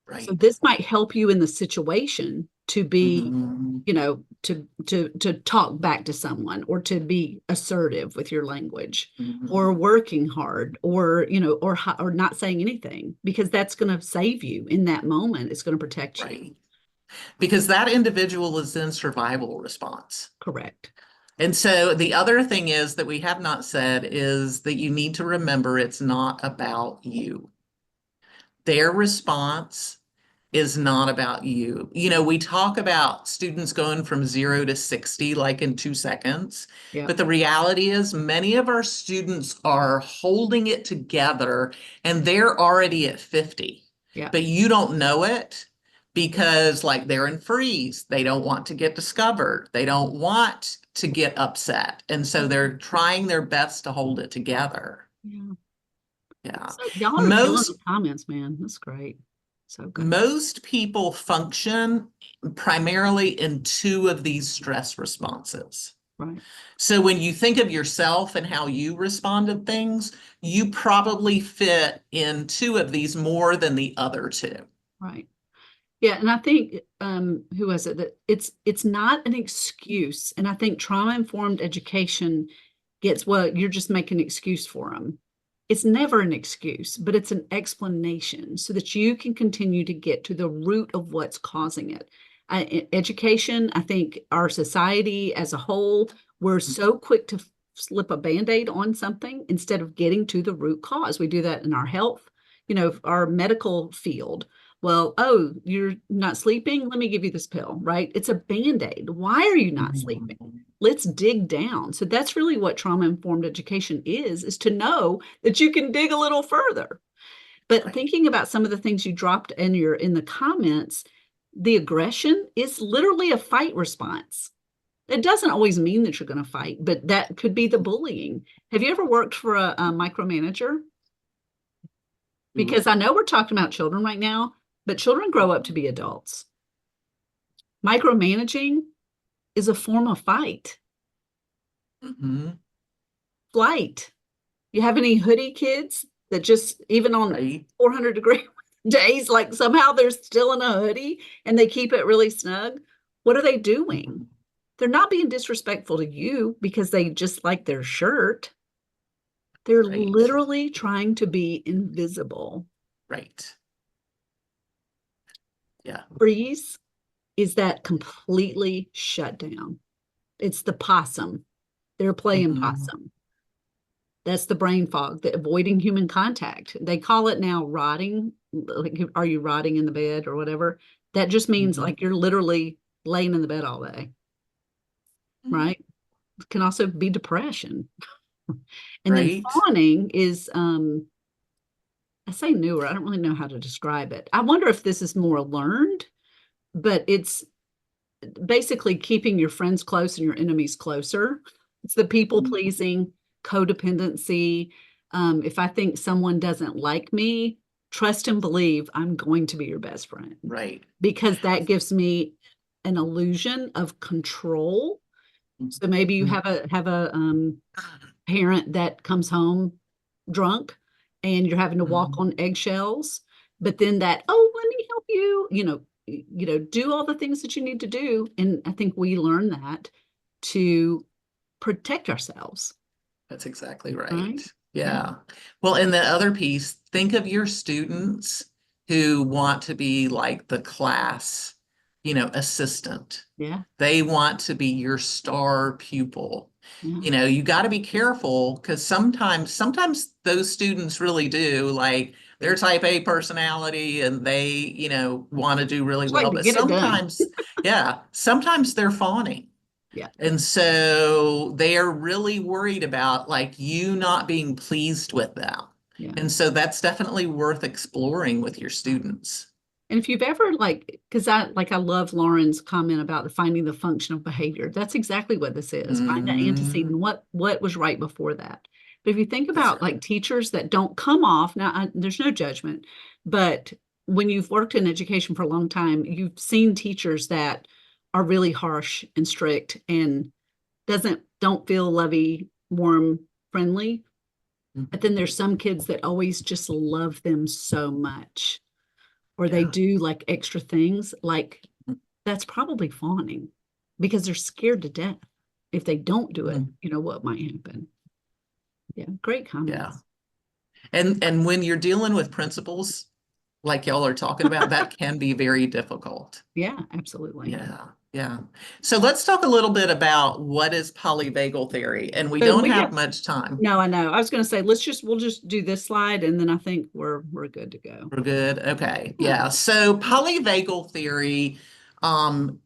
So Right. this might help you in the situation, to be, Mhm. you know, to talk back to someone, or to be assertive with your language, Mhm. or working hard, or, you know, or not saying anything, because that's going to save you in that moment. It's going to protect you. Right. Because that individual is in survival response. Correct. And so the other thing is that we have not said is that you need to remember it's not about you. Their response is not about you. You know, we talk about students going from 0 to 60 like in 2 seconds, Yeah. but the reality is many of our students are holding it together and they're already at 50. Yeah. But you don't know it because like they're in freeze. They don't want to get discovered. They don't want to get upset. And so they're trying their best to hold it together. Yeah. Yeah. So y'all are killing Most the comments, man. That's great. So good. Most people function primarily in two of these stress responses. Right. So when you think of yourself and how you respond to things, you probably fit in two of these more than the other two. Right. Yeah, and I think who was it, that it's not an excuse, and I think trauma-informed education gets, well, you're just making an excuse for them. It's never an excuse, but it's an explanation so that you can continue to get to the root of what's causing it. Education, I think our society as a whole, we're so quick to slip a Band-Aid on something instead of getting to the root cause. We do that in our health, you know, our medical field. Well, oh, you're not sleeping? Let me give you this pill, right? It's a Band-Aid. Why are you not sleeping? Let's dig down. So that's really what trauma-informed education is to know that you can dig a little further. But thinking about some of the things you dropped in the comments, the aggression is literally a fight response. It doesn't always mean that you're going to fight, but that could be the bullying. Have you ever worked for a micromanager? Because I know we're talking about children right now, but children grow up to be adults. Micromanaging is a form of fight. Flight. You have any hoodie kids that just, even on 400-degree days, like somehow they're still in a hoodie and they keep it really snug? What are they doing? They're not being disrespectful to you because they just like their shirt. They're literally trying to be invisible. Right. Yeah. Freeze is that completely shut down. It's the possum. They're playing possum. That's the brain fog, the avoiding human contact. They call it now rotting. Like, are you rotting in the bed or whatever? That just means like you're literally laying in the bed all day, right? It can also be depression. And then fawning is, I say newer. I don't really know how to describe it. I wonder if this is more learned, but it's basically keeping your friends close and your enemies closer. It's the people pleasing, codependency. If I think someone doesn't like me, trust and believe I'm going to be your best friend. Right. Because that gives me an illusion of control. So maybe you have a parent that comes home drunk and you're having to walk on eggshells, but then that, oh, let me help you, you know, do all the things that you need to do. And I think we learn that to protect ourselves. That's exactly right. Right? Yeah. Well, and the other piece, think of your students who want to be like the class, you know, assistant. Yeah. They want to be your star pupil. Yeah. You know, you got to be careful because sometimes those students really do, like, they're type A personality and they, you know, want to do really well. But sometimes, yeah, sometimes they're fawning. Yeah. And so they are really worried about like you not being pleased with them. Yeah. And so that's definitely worth exploring with your students. And if you've ever because I love Lauren's comment about finding the function of behavior. That's exactly what this is. Find the antecedent, what was right before that. But if you think about like teachers that don't come off, now there's no judgment, but when you've worked in education for a long time, you've seen teachers that are really harsh and strict and don't feel lovey, warm, friendly. But then there's some kids that always just love them so much. Or they do like extra things, like that's probably fawning because they're scared to death. If they don't do it, what might happen? Yeah, great comments. And when you're dealing with principals like y'all are talking about, that can be very difficult. Yeah, absolutely. Yeah, yeah. So let's talk a little bit about what is polyvagal theory, and we So don't we have have- much time. No, I know. I was going to say, we'll just do this slide, and then I think we're good to go. We're good. Okay. Yeah. So polyvagal theory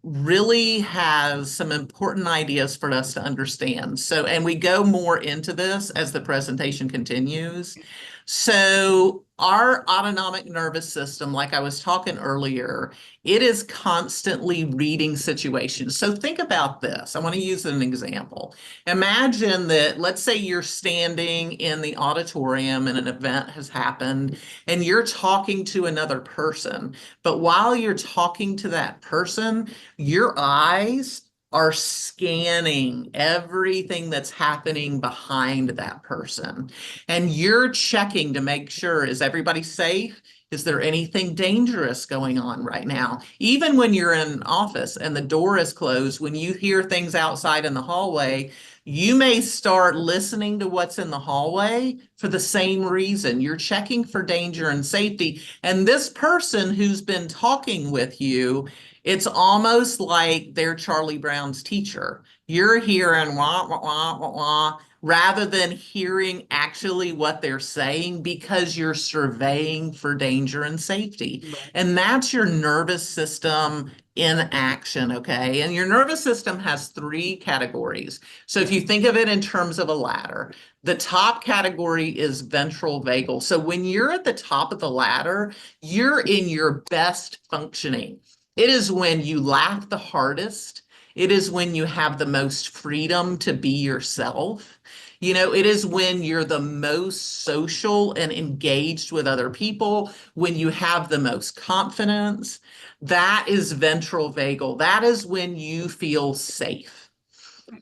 really has some important ideas for us to understand. So, and we go more into this as the presentation continues. So our autonomic nervous system, like I was talking earlier, it is constantly reading situations. So think about this. I want to use an example. Imagine that, let's say you're standing in the auditorium and an event has happened and you're talking to another person. But while you're talking to that person, your eyes are scanning everything that's happening behind that person. And you're checking to make sure, is everybody safe? Is there anything dangerous going on right now? Even when you're in an office and the door is closed, when you hear things outside in the hallway, you may start listening to what's in the hallway for the same reason. You're checking for danger and safety. And this person who's been talking with you, it's almost like they're Charlie Brown's teacher. You're hearing wah, wah, wah, wah, wah, rather than hearing actually what they're saying because you're surveying for danger and safety. Right. And that's your nervous system in action, okay? And your nervous system has three categories. So if you think of it in terms of a ladder, the top category is ventral vagal. So when you're at the top of the ladder, you're in your best functioning. It is when you laugh the hardest. It is when you have the most freedom to be yourself. It is when you're the most social and engaged with other people, when you have the most confidence. That is ventral vagal. That is when you feel safe.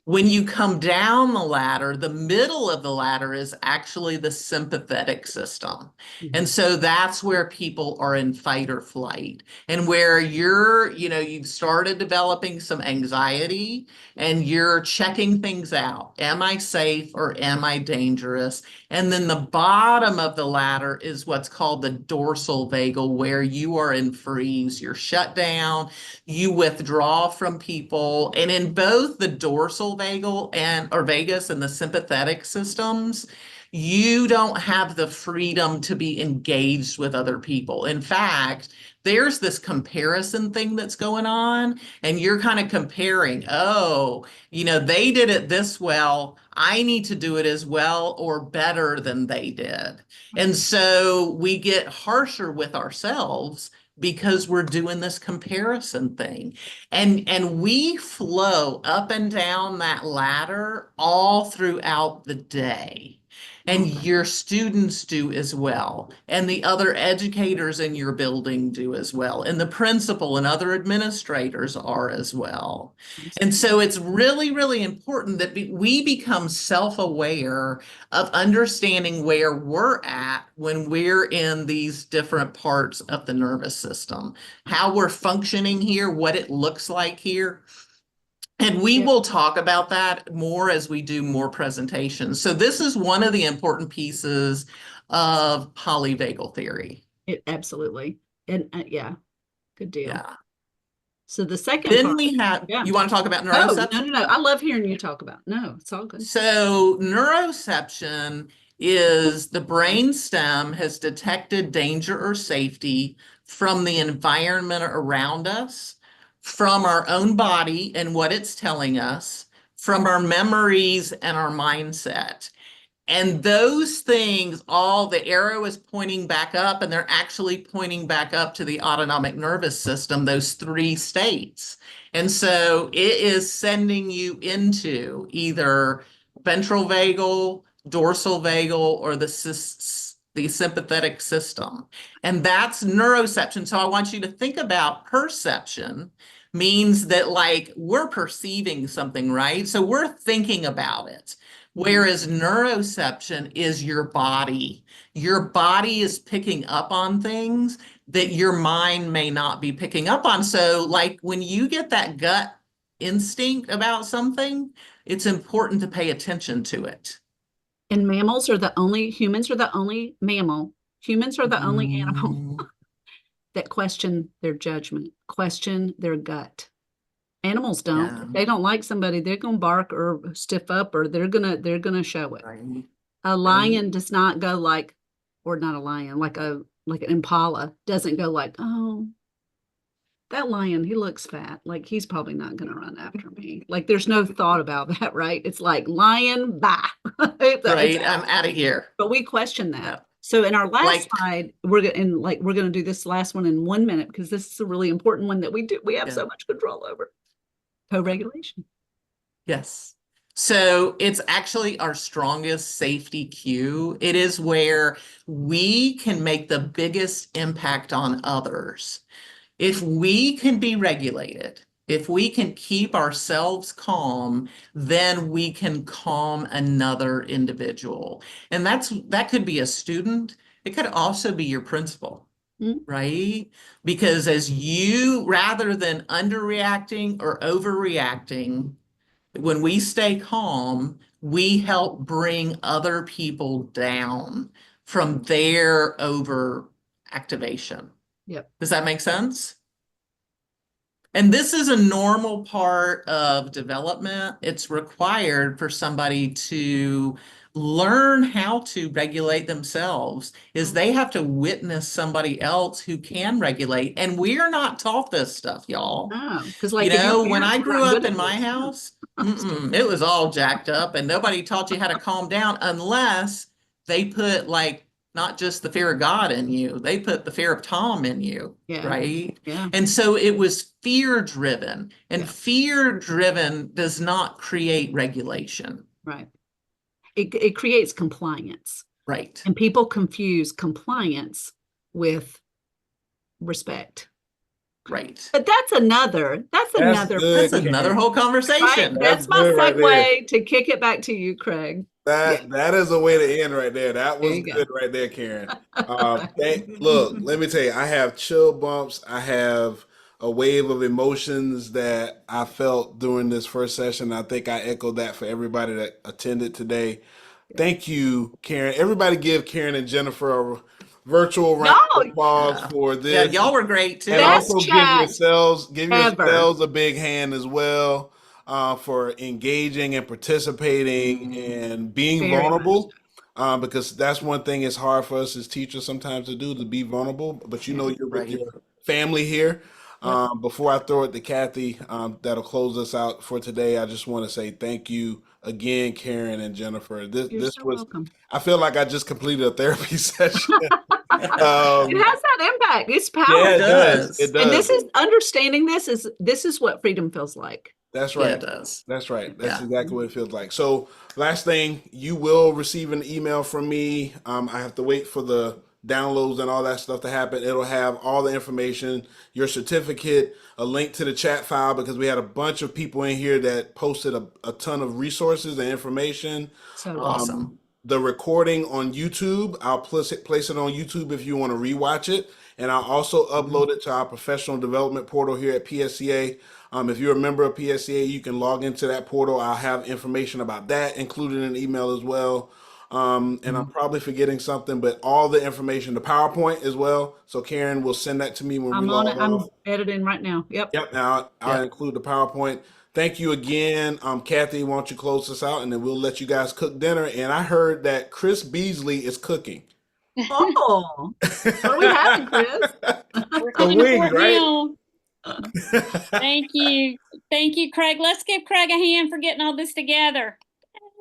When you come down the ladder, the middle of the ladder is actually the sympathetic system. And so that's where people are in fight or flight, and where you've started developing some anxiety and you're checking things out. Am I safe or am I dangerous? And then the bottom of the ladder is what's called the dorsal vagal, where you are in freeze, you're shut down, you withdraw from people. And in both the dorsal vagal or vagus and the sympathetic systems, you don't have the freedom to be engaged with other people. In fact, there's this comparison thing that's going on, and you're kind of comparing, they did it this well, I need to do it as well or better than they did. And so we get harsher with ourselves because we're doing this comparison thing. And we flow up and down that ladder all throughout the day. And your students do as well. And the other educators in your building do as well. And the principal and other administrators are as well. And so it's really, really important that we become self-aware of understanding where we're at when we're in these different parts of the nervous system, how we're functioning here, what it looks like here. And we will talk about that more as we do more presentations. So this is one of the important pieces of polyvagal theory. Absolutely. And good deal. Yeah. So the second Then part, we have, you want to talk about neuroception? No. I love hearing you talk about. No, it's all good. So neuroception is the brain stem has detected danger or safety from the environment around us, from our own body and what it's telling us, from our memories and our mindset. And those things, all the arrow is pointing back up, and they're actually pointing back up to the autonomic nervous system, those three states. And so it is sending you into either ventral vagal, dorsal vagal, or the sympathetic system. And that's neuroception. So I want you to think about perception means that, like, we're perceiving something, right? So we're thinking about it. Whereas neuroception is your body. Your body is picking up on things that your mind may not be picking up on. So, like when you get that gut instinct about something, it's important to pay attention to it. And humans are the only mammal, humans are the only animal that question their judgment, question their gut. Animals don't. Yeah. If they don't like somebody, they're gonna bark or stiff up, or they're gonna show it. Right. A lion does not go like, or not a lion, like an impala doesn't go like, oh, that lion, he looks fat. Like he's probably not gonna run after me. Like there's no thought about that, right? It's like lion, bye. Right, I'm out of here. But we question that. Yeah. So in our last Like- slide, we're gonna do this last one in 1 minute because this is a really important one that we have so much control over. Co-regulation. Yes. So it's actually our strongest safety cue. It is where we can make the biggest impact on others. If we can be regulated, if we can keep ourselves calm, then we can calm another individual. And that could be a student. It could also be your principal. Right? Because as you, rather than underreacting or overreacting, when we stay calm, we help bring other people down from their overactivation. Yep. Does that make sense? And this is a normal part of development. It's required for somebody to learn how to regulate themselves, is they have to witness somebody else who can regulate. And we are not taught this stuff, y'all. Oh, because like You if your know, when parents I were grew not up good in at my this, house, it was all jacked up and nobody taught you how to calm down unless they put like not just the fear of God in you, they put the fear of Tom in you, Yeah. right? Yeah. And so it was fear driven, and Yeah. fear driven does not create regulation. Right. It creates compliance. Right. And people confuse compliance with respect. Right. But that's another good. That's another whole conversation. Right? That's That's my good right segue to kick it back to you, Craig. That is a way to end right there. That There was you go. good right there, Karen. Look, let me tell you, I have chill bumps. I have a wave of emotions that I felt during this first session. I think I echoed that for everybody that attended today. Thank you, Karen. Everybody give Karen and Jennifer a virtual round of applause for Yeah, this. y'all were great too. And Best also chat give ever. yourselves a big hand as well for engaging and participating and being Very vulnerable. Because that's one thing it's hard for us as teachers sometimes to do, to be vulnerable. But you know you're with Right. your family here. Before I throw it to Kathy, that'll close us out for today. I just want to say thank you again, Karen and Jennifer. You're This so was, welcome. I feel like I just completed a therapy session. It has that impact. It's powerful. Yeah, it does. does. It And does. this is understanding this is what freedom feels like. That's Yeah, right. it does. That's right. That's Yeah. exactly what it feels like. So, last thing, you will receive an email from me. I have to wait for the downloads and all that stuff to happen. It'll have all the information, your certificate, a link to the chat file, because we had a bunch of people in here that posted a ton of resources and information. So Awesome. The recording on YouTube, I'll place it on YouTube if you want to rewatch it. And I'll also upload it to our professional development portal here at PSCA. If you're a member of PSCA, you can log into that portal. I'll have information about that included in an email as well. And I'm probably forgetting something, but all the information, the PowerPoint as well. So Karen will send that to me when we I'm on log it. I'm off. editing right now. Yep. Yep. Now I'll Yep. include the PowerPoint. Thank you again. Kathy, why don't you close this out and then we'll let you guys cook dinner. And I heard that Chris Beasley is cooking. Oh, what are we having, Chris? We're The coming to wings, Fort right? Mill. Thank you. Thank you, Craig. Let's give Craig a hand for getting all this together.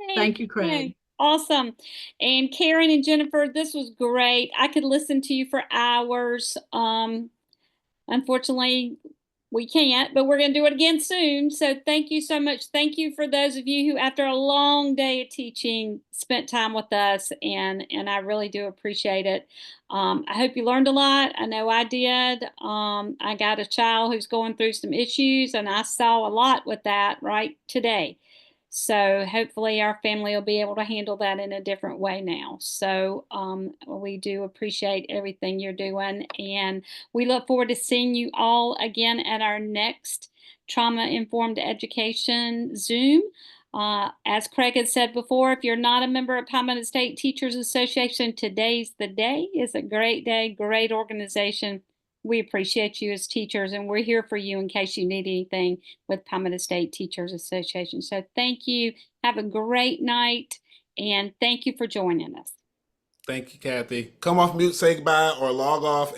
Hey, Thank you, Craig. hey. Awesome. And Karen and Jennifer, this was great. I could listen to you for hours. Unfortunately, we can't, but we're going to do it again soon. So thank you so much. Thank you for those of you who, after a long day of teaching, spent time with us, and I really do appreciate it. I hope you learned a lot. I know I did. I got a child who's going through some issues, and I saw a lot with that right today. So hopefully our family will be able to handle that in a different way now. So we do appreciate everything you're doing, and we look forward to seeing you all again at our next Trauma-Informed Education Zoom. As Craig had said before, if you're not a member of Palmetto State Teachers Association, today's the day. It's a great day, great organization. We appreciate you as teachers, and we're here for you in case you need anything with Palmetto State Teachers Association. So thank you. Have a great night, and thank you for joining us. Thank you, Kathy. Come off mute, say goodbye, or log off